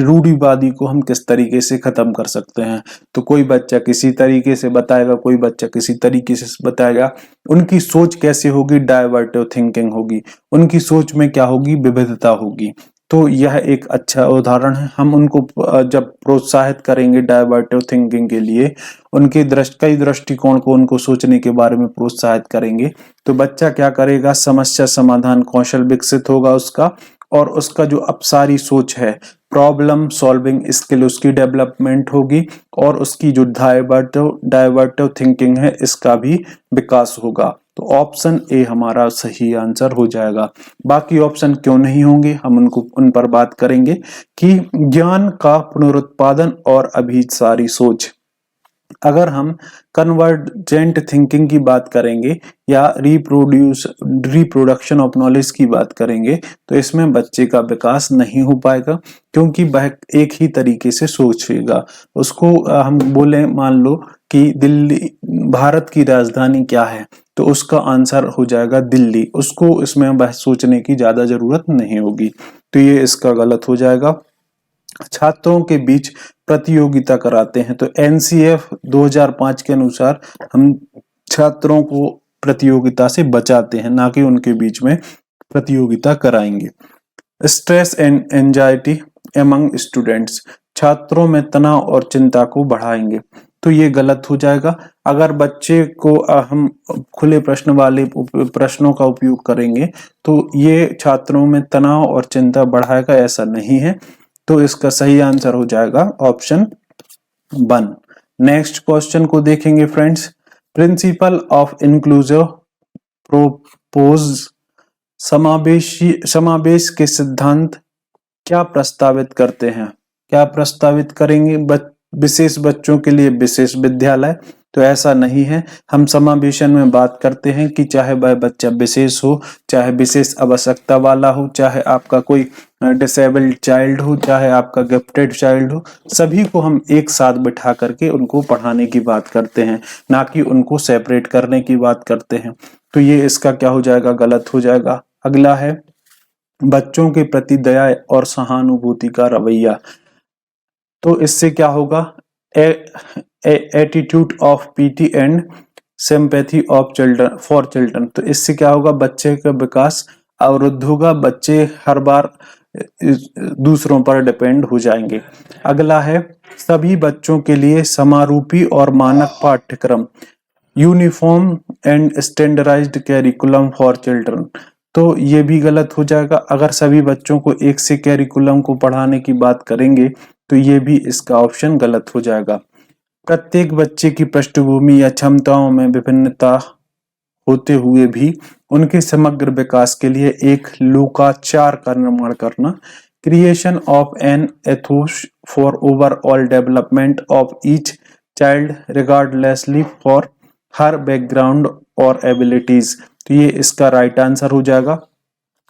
रूढ़िवादी को हम किस तरीके से खत्म कर सकते हैं। तो कोई बच्चा किसी तरीके से बताएगा, कोई बच्चा किसी तरीके से बताएगा। उनकी सोच कैसे होगी? डाइवर्टिव थिंकिंग होगी। उनकी सोच में क्या होगी? विविधता होगी। तो यह एक अच्छा उदाहरण है। हम उनको जब प्रोत्साहित करेंगे डाइवर्टिव थिंकिंग के लिए, उनके कई दृष्टिकोण को उनको सोचने के बारे में प्रोत्साहित करेंगे, तो बच्चा क्या करेगा? समस्या समाधान कौशल विकसित होगा उसका, और उसका जो अपसारी सोच है, प्रॉब्लम सॉल्विंग स्किल, उसकी डेवलपमेंट होगी, और उसकी जो डाइवर्टिव थिंकिंग है इसका भी विकास होगा। तो ऑप्शन ए हमारा सही आंसर हो जाएगा। बाकी ऑप्शन क्यों नहीं होंगे, हम उन पर बात करेंगे कि ज्ञान का पुनरुत्पादन और अभिसारी सोच। अगर हम कन्वर्जेंट थिंकिंग की बात करेंगे या रिप्रोडक्शन ऑफ नॉलेज की बात करेंगे तो इसमें बच्चे का विकास नहीं हो पाएगा, क्योंकि वह एक ही तरीके से सोचेगा। उसको हम बोले, मान लो कि दिल्ली भारत की राजधानी क्या है, तो उसका आंसर हो जाएगा दिल्ली। उसको इसमें वह सोचने की ज्यादा जरूरत नहीं होगी। तो ये इसका गलत हो जाएगा। छात्रों के बीच प्रतियोगिता कराते हैं, तो एनसीएफ 2005 के अनुसार हम छात्रों को प्रतियोगिता से बचाते हैं, ना कि उनके बीच में प्रतियोगिता कराएंगे। Stress and anxiety among students, छात्रों में तनाव और चिंता को बढ़ाएंगे, तो ये गलत हो जाएगा। अगर बच्चे को हम खुले प्रश्न वाले प्रश्नों का उपयोग करेंगे तो ये छात्रों में तनाव और चिंता बढ़ाएगा, ऐसा नहीं है। तो इसका सही आंसर हो जाएगा ऑप्शन 1। नेक्स्ट क्वेश्चन को देखेंगे friends. Principle of inclusive propose, समावेश के सिद्धांत क्या प्रस्तावित करते हैं? क्या प्रस्तावित करेंगे? विशेष बच्चों के लिए विशेष विद्यालय, तो ऐसा नहीं है। हम समावेशन में बात करते हैं कि चाहे वह बच्चा विशेष हो, चाहे विशेष आवश्यकता वाला हो, चाहे आपका कोई डिसेबल्ड चाइल्ड हो, चाहे आपका गिफ्टेड चाइल्ड हो, सभी को हम एक साथ बिठा करके उनको पढ़ाने की बात करते हैं, ना कि उनको सेपरेट करने की बात करते हैं। तो ये इसका क्या हो जाएगा, गलत हो जाएगा। अगला है बच्चों के प्रति दया और सहानुभूति का रवैया। तो इससे क्या होगा, attitude of PT and sympathy of children for children. तो इससे क्या होगा, बच्चे का विकास अवरुद्ध होगा, बच्चे हर बार दूसरों पर डिपेंड हो जाएंगे। अगला है सभी बच्चों के लिए समारूपी और मानक पाठ्यक्रम, uniform and standardised curriculum for children. तो ये भी गलत हो जाएगा। अगर सभी बच्चों को एक से कैरिकुलम को पढ़ाने की बात करेंगे तो ये भी इसका ऑप्शन गलत हो जाएगा। प्रत्येक बच्चे की पृष्ठभूमि या क्षमताओं में विभिन्नता होते हुए भी उनके समग्र विकास के लिए एक लोकाचार का निर्माण करना, creation of an ethos for overall development of each child regardlessly for her background और एबिलिटीज। तो ये इसका राइट आंसर हो जाएगा।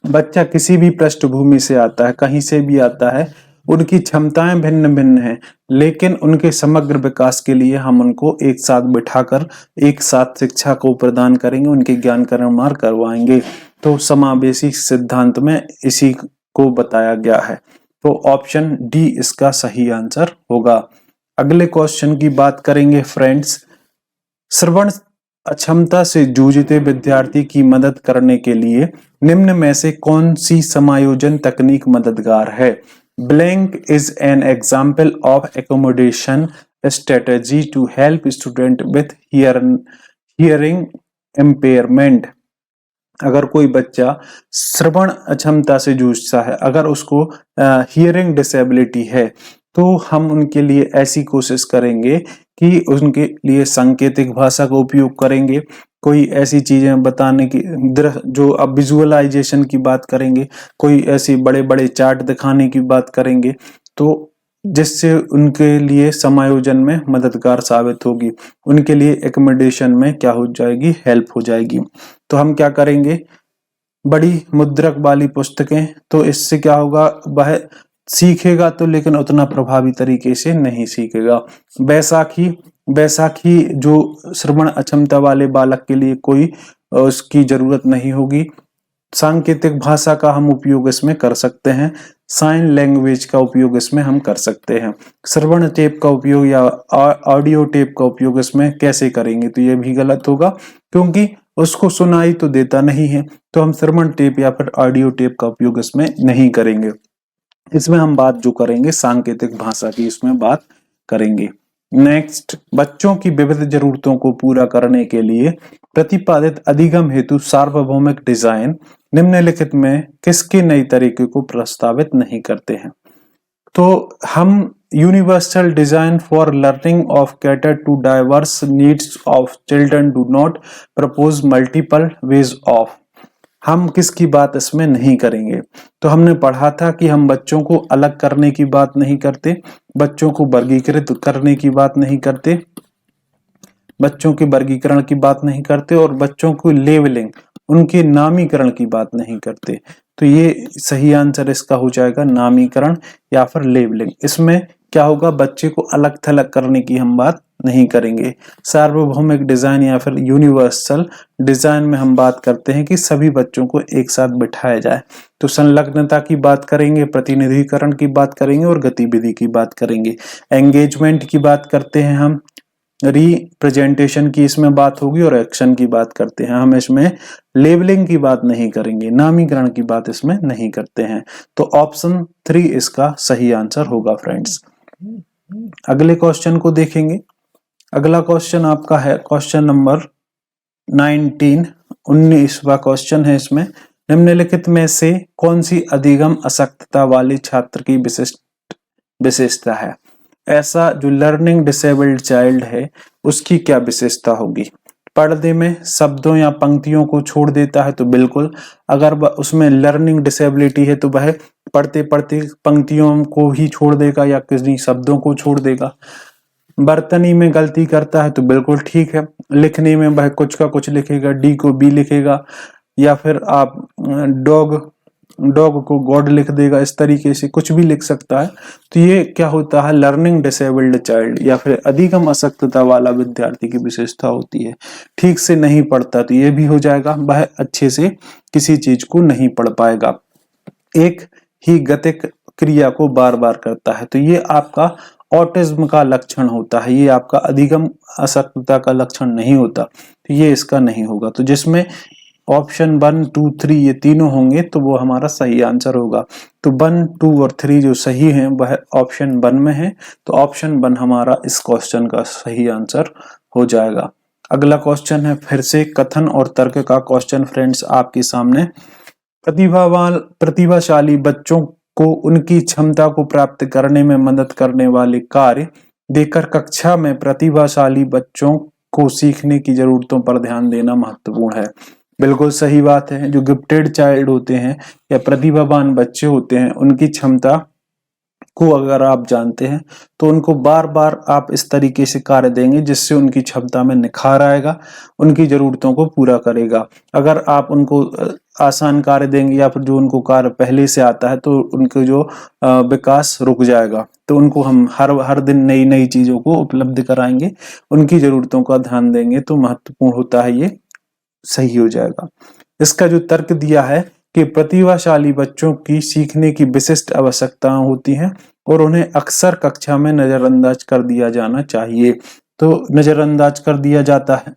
बच्चा किसी भी पृष्ठभूमि से आता है, कहीं से भी आता है, उनकी क्षमताएं भिन्न भिन्न हैं, लेकिन उनके समग्र विकास के लिए हम उनको एक साथ बिठाकर एक साथ शिक्षा को प्रदान करेंगे, उनके ज्ञान का निर्माण करवाएंगे। तो समावेशी सिद्धांत में इसी को बताया गया है। तो ऑप्शन डी इसका सही आंसर होगा। अगले क्वेश्चन की बात करेंगे फ्रेंड्स। श्रवण अक्षमता से जूझते विद्यार्थी की मदद करने के लिए निम्न में से कौन सी समायोजन तकनीक मददगार है? Blank is an example of accommodation strategy to help student with hearing impairment। अगर कोई बच्चा श्रवण अक्षमता से जूझता है, अगर उसको हियरिंग डिसेबिलिटी है, तो हम उनके लिए ऐसी कोशिश करेंगे कि उनके लिए सांकेतिक भाषा का उपयोग करेंगे, कोई ऐसी चीजें बताने की जो अब विजुअलाइजेशन की बात करेंगे, कोई ऐसी बड़े बड़े चार्ट दिखाने की बात करेंगे, तो जिससे उनके लिए समायोजन में मददगार साबित होगी, उनके लिए एकोमोडेशन में क्या हो जाएगी, हेल्प हो जाएगी। तो हम क्या करेंगे, बड़ी मुद्रक वाली पुस्तकें, तो इससे क्या होगा, वह सीखेगा तो लेकिन उतना प्रभावी तरीके से नहीं सीखेगा। बैसाखी जो श्रवण अक्षमता वाले बालक के लिए कोई उसकी जरूरत नहीं होगी। सांकेतिक भाषा का हम उपयोग इसमें कर सकते हैं, साइन लैंग्वेज का उपयोग इसमें हम कर सकते हैं। श्रवण टेप का उपयोग या ऑडियो टेप का उपयोग इसमें कैसे करेंगे, तो ये भी गलत होगा, क्योंकि उसको सुनाई तो देता नहीं है, तो हम श्रवण टेप या फिर ऑडियो टेप का उपयोग इसमें नहीं करेंगे। इसमें हम बात जो करेंगे सांकेतिक भाषा की, इसमें बात करेंगे। नेक्स्ट, बच्चों की विविध जरूरतों को पूरा करने के लिए प्रतिपादित अधिगम हेतु सार्वभौमिक डिजाइन निम्नलिखित में किसके नए तरीके को प्रस्तावित नहीं करते हैं? तो हम universal design for learning of cater to diverse needs of children do not propose multiple ways of, हम किसकी बात इसमें नहीं करेंगे? तो हमने पढ़ा था कि हम बच्चों को अलग करने की बात नहीं करते, बच्चों को वर्गीकृत करने की बात नहीं करते, बच्चों के वर्गीकरण की बात नहीं करते, और बच्चों को लेवलिंग, उनके नामीकरण की बात नहीं करते। तो ये सही आंसर इसका हो जाएगा नामीकरण या फिर लेवलिंग। इसमें क्या होगा, बच्चे को अलग थलग करने की हम बात नहीं करेंगे। सार्वभौमिक डिजाइन या फिर यूनिवर्सल डिजाइन में हम बात करते हैं कि सभी बच्चों को एक साथ बिठाया जाए। तो संलग्नता की बात करेंगे, प्रतिनिधिकरण की बात करेंगे और गतिविधि की बात करेंगे। एंगेजमेंट की बात करते हैं हम, रिप्रेजेंटेशन की इसमें बात होगी, और एक्शन की बात करते हैं हम। इसमें लेबलिंग की बात नहीं करेंगे, नामीकरण की बात इसमें नहीं करते हैं। तो ऑप्शन 3 इसका सही आंसर होगा फ्रेंड्स। अगले क्वेश्चन को देखेंगे। अगला क्वेश्चन आपका है क्वेश्चन नंबर 19वां क्वेश्चन है। इसमें निम्नलिखित में से कौन सी अधिगम अशक्तता वाले छात्र की विशेषता है? ऐसा जो लर्निंग डिसेबल्ड चाइल्ड है उसकी क्या विशेषता होगी? पर्दे में शब्दों या पंक्तियों को छोड़ देता है तो बिल्कुल, अगर उसमें लर्निंग डिसेबिलिटी है तो वह पढ़ते पढ़ते पंक्तियों को ही छोड़ देगा या किसी शब्दों को छोड़ देगा। बर्तनी में गलती करता है तो बिल्कुल ठीक है, लिखने में वह कुछ का कुछ लिखेगा, डी को बी लिखेगा, या फिर आप डॉग को गॉड लिख देगा, इस तरीके से कुछ भी लिख सकता है। तो ये क्या होता है, लर्निंग डिसेबल्ड चाइल्ड या फिर अधिगम अशक्तता वाला विद्यार्थी की विशेषता होती है। ठीक से नहीं पढ़ता तो ये भी हो जाएगा, वह अच्छे से किसी चीज को नहीं पढ़ पाएगा, एक ही गतिक क्रिया को बार बार करता है, तो ये आपका ऑटिज्म का लक्षण होता है, ये आपका अधिगम अशक्तता का लक्षण नहीं होता, तो ये इसका नहीं होगा। तो जिसमें ऑप्शन 1, 2, 3 ये तीनों होंगे तो वो हमारा सही आंसर होगा। तो 1, 2 और 3 जो सही है वह ऑप्शन 1 में है, तो ऑप्शन 1 हमारा इस क्वेश्चन का सही आंसर हो जाएगा। अगला क्वेश्चन है फिर से कथन और तर्क का क्वेश्चन फ्रेंड्स आपके सामने। प्रतिभाशाली बच्चों को उनकी क्षमता को प्राप्त करने में मदद करने वाले कार्य देकर कक्षा में प्रतिभाशाली बच्चों को सीखने की जरूरतों पर ध्यान देना महत्वपूर्ण है। बिल्कुल सही बात है, जो गिफ्टेड चाइल्ड होते हैं या प्रतिभावान बच्चे होते हैं उनकी क्षमता को अगर आप जानते हैं तो उनको बार बार आप इस तरीके से कार्य देंगे जिससे उनकी क्षमता में निखार आएगा, उनकी जरूरतों को पूरा करेगा। अगर आप उनको आसान कार्य देंगे या फिर जो उनको कार्य पहले से आता है तो उनको जो विकास रुक जाएगा। तो उनको हम हर दिन नई नई चीजों को उपलब्ध कराएंगे, उनकी जरूरतों का ध्यान देंगे, तो महत्वपूर्ण होता है, ये सही हो जाएगा। इसका जो तर्क दिया है कि प्रतिभाशाली बच्चों की सीखने की विशिष्ट आवश्यकताएं होती हैं और उन्हें अक्सर कक्षा में नजरअंदाज कर दिया जाना चाहिए। तो नजरअंदाज कर दिया जाता है,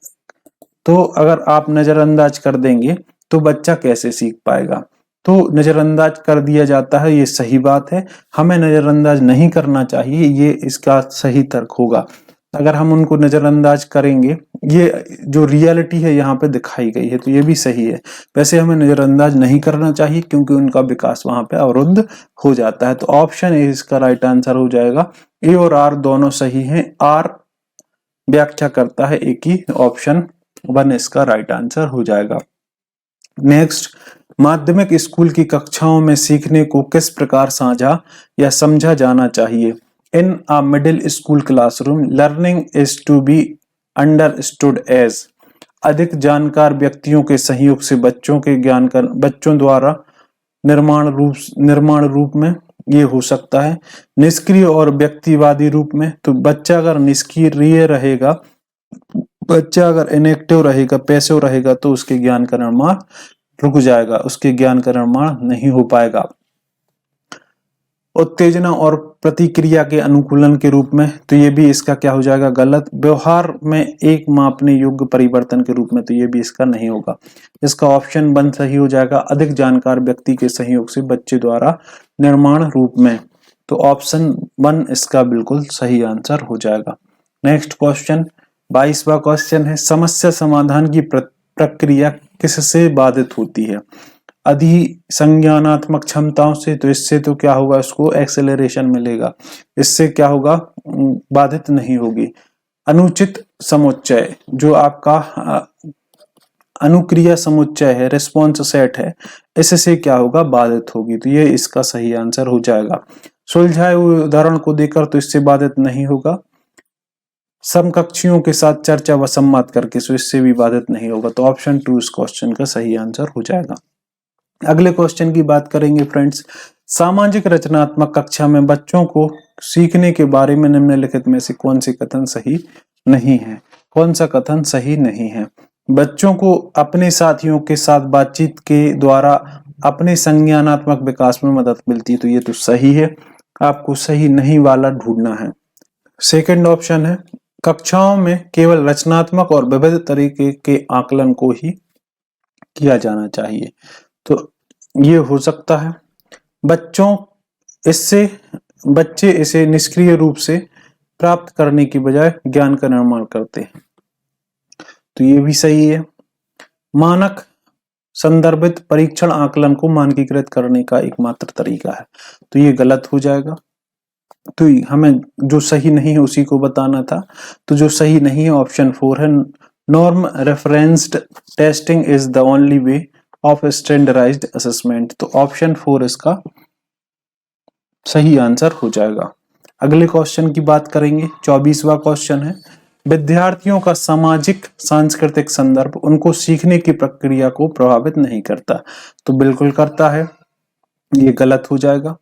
तो अगर आप नजरअंदाज कर देंगे तो बच्चा कैसे सीख पाएगा। तो नजरअंदाज कर दिया जाता है, ये सही बात है, हमें नजरअंदाज नहीं करना चाहिए, ये इसका सही तर्क होगा। अगर हम उनको नजरअंदाज करेंगे, ये जो रियलिटी है यहाँ पे दिखाई गई है, तो ये भी सही है। वैसे हमें नजरअंदाज नहीं करना चाहिए क्योंकि उनका विकास वहां पे अवरुद्ध हो जाता है। तो ऑप्शन ए इसका राइट आंसर हो जाएगा। ए और आर दोनों सही हैं, आर व्याख्या करता है ए की, ऑप्शन 1 इसका राइट आंसर हो जाएगा। नेक्स्ट, माध्यमिक स्कूल की कक्षाओं में सीखने को किस प्रकार साझा या समझा जाना चाहिए। In a middle school classroom, learning is to be understood as अधिक जानकार व्यक्तियों के सहयोग से बच्चों के ज्ञान का बच्चों द्वारा निर्माण रूप में ये हो सकता है। निष्क्रिय और व्यक्तिवादी रूप में, तो बच्चा अगर निष्क्रिय रहेगा, बच्चा अगर इनएक्टिव रहेगा, पैसिव रहेगा, तो उसके ज्ञान का निर्माण रुक जाएगा, उसके ज्ञान का निर्माण नहीं हो पाएगा। उत्तेजना और प्रतिक्रिया के अनुकूलन के रूप में, तो ये भी इसका क्या हो जाएगा, गलत। व्यवहार में एक मापने योग्य परिवर्तन के रूप में, तो ये भी इसका नहीं होगा। इसका ऑप्शन 1 सही हो जाएगा, अधिक जानकार व्यक्ति के सहयोग से बच्चे द्वारा निर्माण रूप में, तो ऑप्शन 1 इसका बिल्कुल सही आंसर हो जाएगा। नेक्स्ट क्वेश्चन 22वां क्वेश्चन है, समस्या समाधान की प्रक्रिया किससे बाधित होती है। अधिसंज्ञानात्मक क्षमताओं से, तो इससे तो क्या होगा, इसको एक्सेलरेशन मिलेगा, इससे क्या होगा, बाधित नहीं होगी। अनुचित समुच्चय, जो आपका अनुक्रिया समुच्चय है, रिस्पॉन्स सेट है, इससे क्या होगा, बाधित होगी, तो ये इसका सही आंसर हो जाएगा। सुलझाए हुए उदाहरण को देकर, तो इससे बाधित नहीं होगा। समकक्षियों के साथ चर्चा व संवाद करके, तो इससे भी बाधित नहीं होगा, तो ऑप्शन 2 इस क्वेश्चन का सही आंसर हो जाएगा। अगले क्वेश्चन की बात करेंगे फ्रेंड्स, सामाजिक रचनात्मक कक्षा में बच्चों को सीखने के बारे में निम्नलिखित में से कौन सी कथन सही नहीं है। कौन सा कथन सही नहीं है। बच्चों को अपने साथियों के साथ बातचीत के द्वारा अपने संज्ञानात्मक विकास में मदद मिलती है, तो ये तो सही है, आपको सही नहीं वाला ढूंढना है। सेकंड ऑप्शन है, कक्षाओं में केवल रचनात्मक और विविध तरीके के आकलन को ही किया जाना चाहिए, तो ये हो सकता है। बच्चे इसे निष्क्रिय रूप से प्राप्त करने की बजाय ज्ञान का निर्माण करते हैं, तो ये भी सही है। मानक संदर्भित परीक्षण आकलन को मानकीकृत करने का एकमात्र तरीका है, तो ये गलत हो जाएगा। तो हमें जो सही नहीं है उसी को बताना था, तो जो सही नहीं है ऑप्शन 4 है, norm referenced testing is the only way of standardised assessment, तो ऑप्शन 4 इसका सही आंसर हो जाएगा। अगले क्वेश्चन की बात करेंगे, 24वां क्वेश्चन है, विद्यार्थियों का सामाजिक सांस्कृतिक संदर्भ उनको सीखने की प्रक्रिया को प्रभावित नहीं करता। तो बिल्कुल करता है, ये गलत हो जाएगा।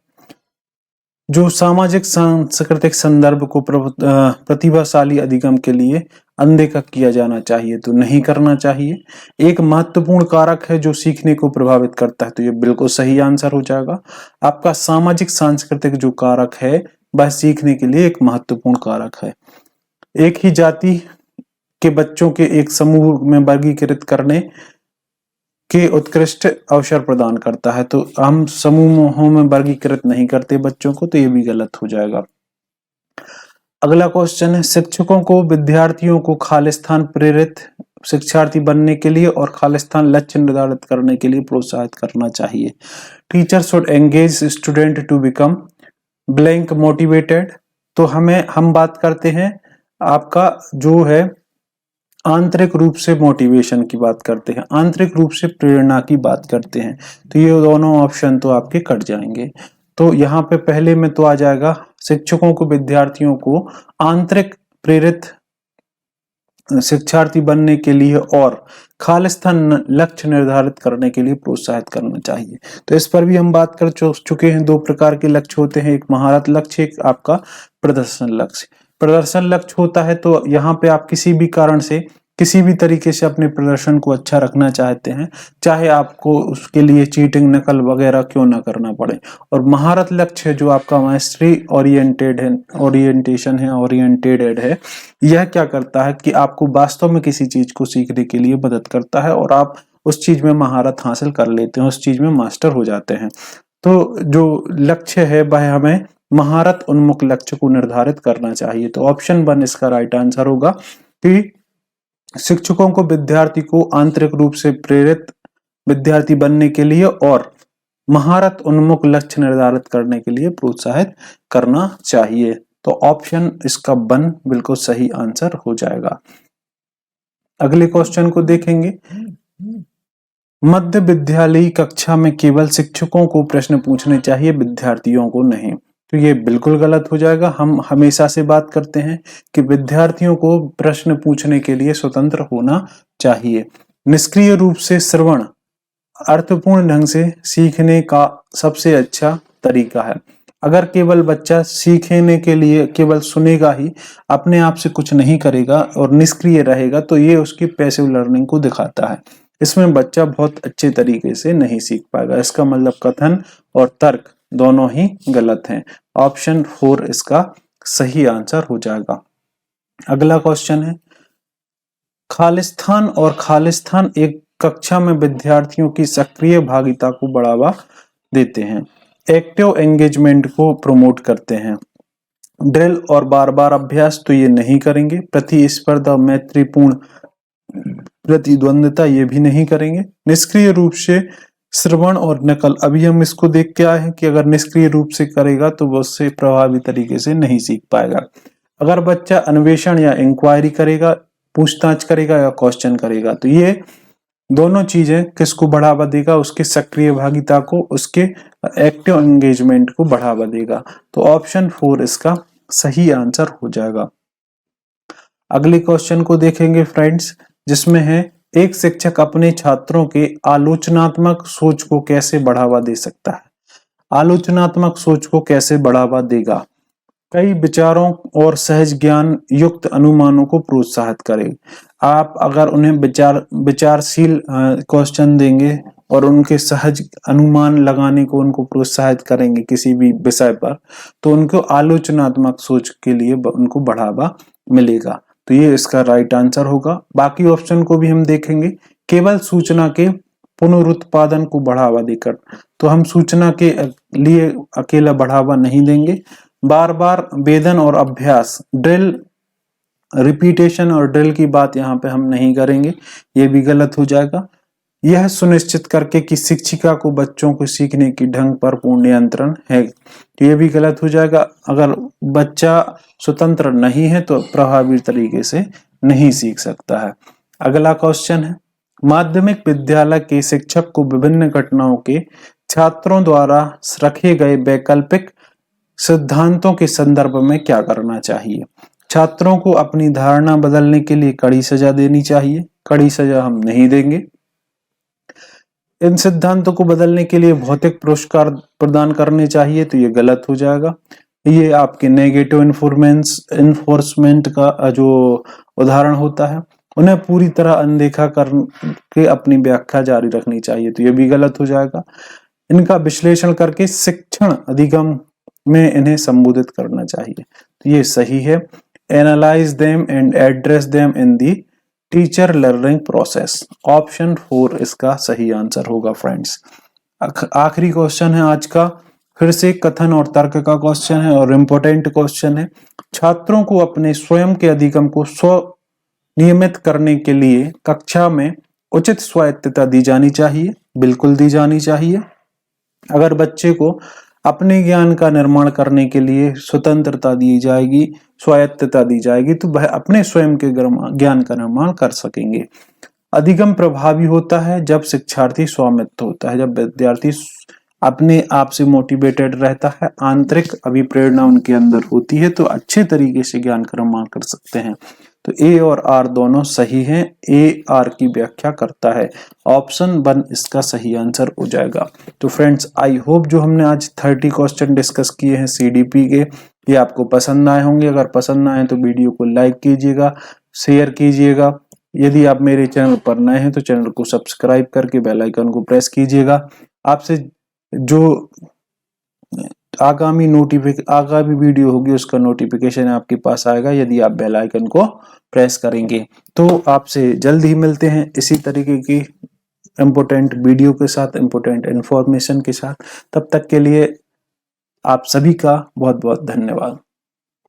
जो सामाजिक सांस्कृतिक संदर्भ को प्रतिभाशाली अधिगम के लिए अनदेखा किया जाना चाहिए, तो नहीं करना चाहिए। एक महत्वपूर्ण कारक है जो सीखने को प्रभावित करता है, तो ये बिल्कुल सही आंसर हो जाएगा। आपका सामाजिक सांस्कृतिक जो कारक है वह सीखने के लिए एक महत्वपूर्ण कारक है। एक ही जाति के बच्चों के एक समूह में वर्गीकृत करने के उत्कृष्ट अवसर प्रदान करता है, तो हम समूहों में वर्गीकृत नहीं करते बच्चों को, तो ये भी गलत हो जाएगा। अगला क्वेश्चन है, शिक्षकों को विद्यार्थियों को खालिस्तान प्रेरित शिक्षार्थी बनने के लिए और खालिस्तान लक्ष्य निर्धारित करने के लिए प्रोत्साहित करना चाहिए। Teacher should engage student to become blank motivated. तो हम बात करते हैं आपका जो है आंतरिक रूप से मोटिवेशन की बात करते हैं, आंतरिक रूप से प्रेरणा की बात करते हैं, तो ये दोनों ऑप्शन तो आपके कट जाएंगे। तो यहाँ पे पहले में तो आ जाएगा शिक्षकों को विद्यार्थियों को आंतरिक प्रेरित शिक्षार्थी बनने के लिए और खालिस्तान लक्ष्य निर्धारित करने के लिए प्रोत्साहित करना चाहिए। तो इस पर भी हम बात कर चुके हैं। दो प्रकार के लक्ष्य होते हैं, एक महारत लक्ष्य, एक आपका प्रदर्शन लक्ष्य। प्रदर्शन लक्ष्य होता है तो यहाँ पे आप किसी भी कारण से किसी भी तरीके से अपने प्रदर्शन को अच्छा रखना चाहते हैं, चाहे आपको उसके लिए चीटिंग नकल वगैरह क्यों ना करना पड़े। और महारत लक्ष्य जो आपका मास्टरी ओरिएंटेड है, यह क्या करता है कि आपको वास्तव में किसी चीज को सीखने के लिए मदद करता है और आप उस चीज में महारत हासिल कर लेते हैं, उस चीज में मास्टर हो जाते हैं। तो जो लक्ष्य है वह हमें महारत उन्मुख लक्ष्य को निर्धारित करना चाहिए। तो ऑप्शन 1 इसका राइट आंसर होगा कि शिक्षकों को विद्यार्थी को आंतरिक रूप से प्रेरित विद्यार्थी बनने के लिए और महारत उन्मुख लक्ष्य निर्धारित करने के लिए प्रोत्साहित करना चाहिए। तो ऑप्शन इसका 1 बिल्कुल सही आंसर हो जाएगा। अगले क्वेश्चन को देखेंगे, मध्य विद्यालयी कक्षा में केवल शिक्षकों को प्रश्न पूछने चाहिए, विद्यार्थियों को नहीं। तो ये बिल्कुल गलत हो जाएगा। हम हमेशा से बात करते हैं कि विद्यार्थियों को प्रश्न पूछने के लिए स्वतंत्र होना चाहिए। निष्क्रिय रूप से श्रवण अर्थपूर्ण ढंग से सीखने का सबसे अच्छा तरीका है। अगर केवल बच्चा सीखने के लिए केवल सुनेगा ही, अपने आप से कुछ नहीं करेगा और निष्क्रिय रहेगा, तो ये उसकी पैसिव लर्निंग को दिखाता है। इसमें बच्चा बहुत अच्छे तरीके से नहीं सीख पाएगा। इसका मतलब कथन और तर्क दोनों ही गलत हैं। ऑप्शन 4 इसका सही आंसर हो जाएगा। अगला क्वेश्चन है, खालिस्तान और खालिस्तान एक कक्षा में विद्यार्थियों की सक्रिय भागीदारी को बढ़ावा देते हैं, एक्टिव एंगेजमेंट को प्रमोट करते हैं। ड्रिल और बार बार अभ्यास तो ये नहीं करेंगे। प्रतिस्पर्धा मैत्रीपूर्ण प्रतिद्वंदता ये भी नहीं करेंगे। निष्क्रिय रूप से श्रवण और नकल, अभी हम इसको देख के आए हैं कि अगर निष्क्रिय रूप से करेगा तो वो उससे प्रभावी तरीके से नहीं सीख पाएगा। अगर बच्चा अन्वेषण या इंक्वायरी करेगा, पूछताछ करेगा या क्वेश्चन करेगा, तो ये दोनों चीजें किसको बढ़ावा देगा, उसके सक्रिय भागीदारी को, उसके एक्टिव एंगेजमेंट को बढ़ावा देगा। तो ऑप्शन 4 इसका सही आंसर हो जाएगा। अगले क्वेश्चन को देखेंगे फ्रेंड्स, जिसमें है एक शिक्षक अपने छात्रों के आलोचनात्मक सोच को कैसे बढ़ावा दे सकता है। आलोचनात्मक सोच को कैसे बढ़ावा देगा, कई विचारों और सहज ज्ञान युक्त अनुमानों को प्रोत्साहित करें। आप अगर उन्हें विचारशील क्वेश्चन देंगे और उनके सहज अनुमान लगाने को उनको प्रोत्साहित करेंगे किसी भी विषय पर, तो उनको आलोचनात्मक सोच के लिए उनको बढ़ावा मिलेगा। तो ये इसका राइट आंसर होगा। बाकी ऑप्शन को भी हम देखेंगे। केवल सूचना के पुनरुत्पादन को बढ़ावा देकर, तो हम सूचना के लिए अकेला बढ़ावा नहीं देंगे। बार बार वेदन और अभ्यास, ड्रिल, रिपीटेशन और ड्रिल की बात यहाँ पे हम नहीं करेंगे, ये भी गलत हो जाएगा। यह सुनिश्चित करके कि शिक्षिका को बच्चों को सीखने की ढंग पर पूर्ण नियंत्रण है, तो ये भी गलत हो जाएगा। अगर बच्चा स्वतंत्र नहीं है तो प्रभावी तरीके से नहीं सीख सकता है। अगला क्वेश्चन है, माध्यमिक विद्यालय के शिक्षक को विभिन्न घटनाओं के छात्रों द्वारा रखे गए वैकल्पिक सिद्धांतों के संदर्भ में क्या करना चाहिए। छात्रों को अपनी धारणा बदलने के लिए कड़ी सजा देनी चाहिए, कड़ी सजा हम नहीं देंगे। इन सिद्धांतों को बदलने के लिए भौतिक पुरस्कार प्रदान करने चाहिए, तो ये गलत हो जाएगा। ये आपके नेगेटिव इन्फोर्समेंट का जो उदाहरण होता है, उन्हें पूरी तरह अनदेखा करके अपनी व्याख्या जारी रखनी चाहिए, तो ये भी गलत हो जाएगा। इनका विश्लेषण करके शिक्षण अधिगम में इन्हें संबोधित करना चाहिए, तो ये सही है। Analyse them and address them in the teacher learning process, option 4 इसका सही आंसर होगा फ्रेंड्स। आखिरी क्वेश्चन है आज का, फिर से कथन और तर्क का क्वेश्चन है और इम्पोर्टेंट क्वेश्चन है। छात्रों को अपने स्वयं के अधिगम को नियमित करने के लिए कक्षा में उचित स्वायत्तता दी जानी चाहिए, बिल्कुल दी जानी चाहिए। अगर बच्चे को अपने ज्ञान का निर्माण करने के लिए स्वतंत्रता दी जाएगी, स्वायत्तता दी जाएगी, तो वह अपने स्वयं के ज्ञान का निर्माण कर सकेंगे। अधिगम प्रभावी होता है जब शिक्षार्थी स्वामित्व होता है, जब विद्यार्थी अपने आप से मोटिवेटेड रहता है, आंतरिक अभिप्रेरणा उनके अंदर होती है, तो अच्छे तरीके से ज्ञान का निर्माण कर सकते हैं। तो ए और आर दोनों सही हैं, ए आर की व्याख्या करता है, ऑप्शन 1 इसका सही आंसर हो जाएगा। तो फ्रेंड्स आई होप जो हमने आज 30 क्वेश्चन डिस्कस किए हैं सीडीपी के, ये आपको पसंद आए होंगे। अगर पसंद आए तो वीडियो को लाइक कीजिएगा, शेयर कीजिएगा। यदि आप मेरे चैनल पर नए हैं तो चैनल को सब्सक्राइब करके बेल आइकन को प्रेस कीजिएगा। आपसे जो आगामी वीडियो होगी उसका नोटिफिकेशन आपके पास आएगा यदि आप बेल आइकन को प्रेस करेंगे। तो आपसे जल्द ही मिलते हैं इसी तरीके की इम्पोर्टेंट वीडियो के साथ, इम्पोर्टेंट इंफॉर्मेशन के साथ। तब तक के लिए आप सभी का बहुत बहुत धन्यवाद।